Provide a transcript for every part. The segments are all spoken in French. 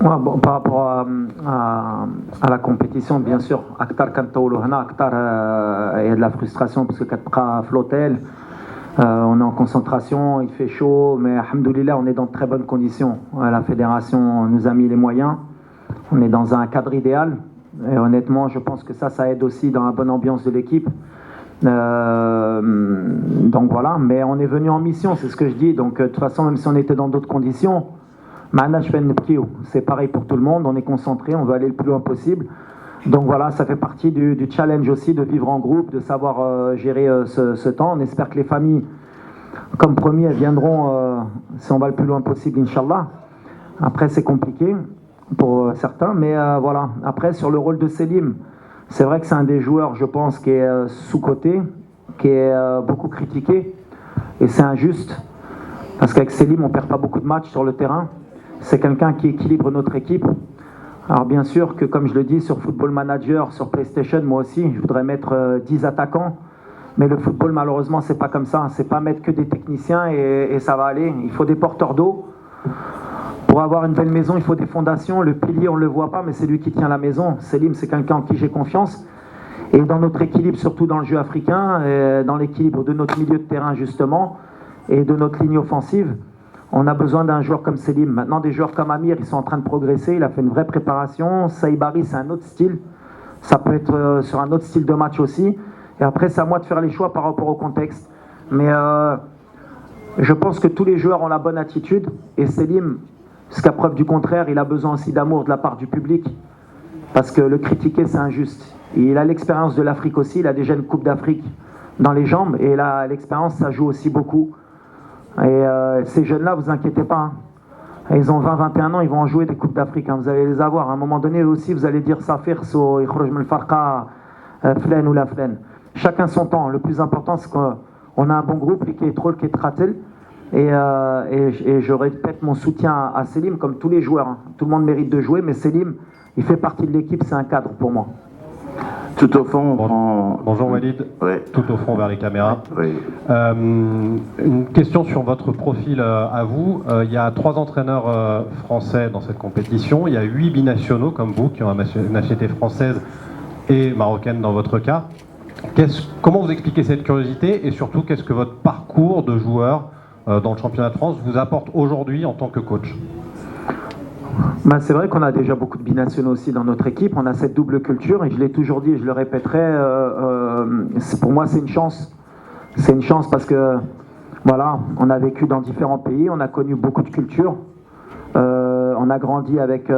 Ouais, bon, par rapport à la compétition, bien sûr, Akhtar Kantaoulou Hana, Akhtar, il y a de la frustration parce que Katra Flotel, on est en concentration, il fait chaud, mais alhamdoulilah, on est dans de très bonnes conditions. La fédération nous a mis les moyens, on est dans un cadre idéal, et honnêtement, je pense que ça aide aussi dans la bonne ambiance de l'équipe. Donc voilà, mais on est venu en mission, c'est ce que je dis. Donc de toute façon, même si on était dans d'autres conditions, c'est pareil pour tout le monde, on est concentré, on veut aller le plus loin possible. Donc voilà, ça fait partie du challenge aussi de vivre en groupe, de savoir gérer ce temps. On espère que les familles, comme promis, elles viendront si on va le plus loin possible, Inch'Allah. Après, c'est compliqué pour certains, mais voilà. Après, sur le rôle de Selim, c'est vrai que c'est un des joueurs, je pense, qui est sous-coté, qui est beaucoup critiqué, et c'est injuste, parce qu'avec Selim, on ne perd pas beaucoup de matchs sur le terrain. C'est quelqu'un qui équilibre notre équipe. Alors bien sûr que, comme je le dis, sur Football Manager, sur PlayStation, moi aussi, je voudrais mettre 10 attaquants, mais le football, malheureusement, c'est pas comme ça. C'est pas mettre que des techniciens et ça va aller. Il faut des porteurs d'eau. Pour avoir une belle maison, il faut des fondations. Le pilier, on ne le voit pas, mais c'est lui qui tient la maison. Selim, c'est quelqu'un en qui j'ai confiance. Et dans notre équilibre, surtout dans le jeu africain, et dans l'équilibre de notre milieu de terrain, justement, et de notre ligne offensive, on a besoin d'un joueur comme Selim. Maintenant, des joueurs comme Amir, ils sont en train de progresser. Il a fait une vraie préparation. Saïbari, c'est un autre style. Ça peut être sur un autre style de match aussi. Et après, c'est à moi de faire les choix par rapport au contexte. Mais je pense que tous les joueurs ont la bonne attitude. Et Selim, jusqu'à preuve du contraire, il a besoin aussi d'amour de la part du public. Parce que le critiquer, c'est injuste. Et il a l'expérience de l'Afrique aussi. Il a déjà une Coupe d'Afrique dans les jambes. Et là, l'expérience, ça joue aussi beaucoup. Et ces jeunes-là, vous inquiétez pas. Hein. Ils ont 20-21 ans, ils vont en jouer des Coupes d'Afrique. Hein. Vous allez les avoir. À un moment donné, eux aussi, vous allez dire Safir, So, Ikhroj Mel Farqa, Flen ou la Flen. Chacun son temps. Le plus important, c'est qu'on a un bon groupe, qui est Troll, qui est Tratel. Et je répète mon soutien à Selim, comme tous les joueurs. Hein. Tout le monde mérite de jouer, mais Selim, il fait partie de l'équipe, c'est un cadre pour moi. Tout au fond, on prend... Bonjour Walid, oui. Tout au fond vers les caméras. Oui. Une question sur votre profil à vous. Il y a 3 entraîneurs français dans cette compétition. Il y a 8 binationaux comme vous qui ont une nationalité française et marocaine dans votre cas. Comment vous expliquez cette curiosité et surtout qu'est-ce que votre parcours de joueur dans le championnat de France vous apporte aujourd'hui en tant que coach? Ben, c'est vrai qu'on a déjà beaucoup de binationaux aussi dans notre équipe. On a cette double culture et je l'ai toujours dit et je le répéterai. Pour moi, c'est une chance. C'est une chance parce que voilà, on a vécu dans différents pays, on a connu beaucoup de cultures. On a grandi avec,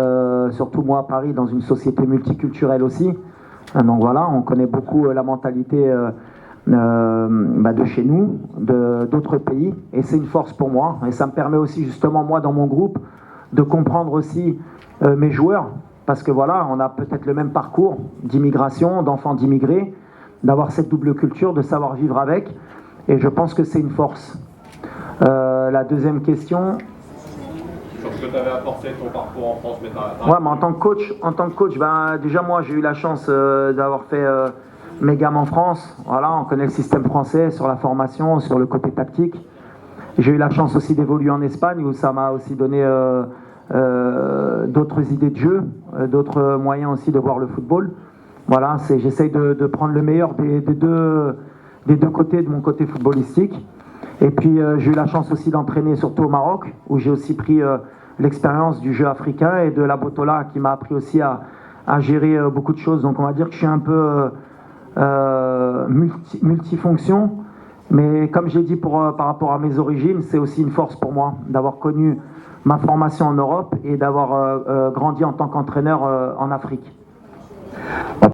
surtout moi à Paris, dans une société multiculturelle aussi. Donc voilà, on connaît beaucoup la mentalité de chez nous, d'autres pays. Et c'est une force pour moi. Et ça me permet aussi justement, moi, dans mon groupe, de comprendre aussi mes joueurs, parce que voilà, on a peut-être le même parcours d'immigration, d'enfants d'immigrés, d'avoir cette double culture, de savoir vivre avec, et je pense que c'est une force. La deuxième question... Sur ce que tu avais apporté ton parcours en France, mais ouais, mais en tant que coach, ben, déjà moi j'ai eu la chance d'avoir fait mes gammes en France, voilà, on connaît le système français sur la formation, sur le côté tactique. J'ai eu la chance aussi d'évoluer en Espagne où ça m'a aussi donné d'autres idées de jeu, d'autres moyens aussi de voir le football. Voilà, j'essaye de prendre le meilleur des deux côtés de mon côté footballistique. Et puis j'ai eu la chance aussi d'entraîner surtout au Maroc où j'ai aussi pris l'expérience du jeu africain et de la Botola qui m'a appris aussi à gérer beaucoup de choses. Donc on va dire que je suis un peu multifonction. Mais comme j'ai dit par rapport à mes origines, c'est aussi une force pour moi d'avoir connu ma formation en Europe et d'avoir grandi en tant qu'entraîneur en Afrique.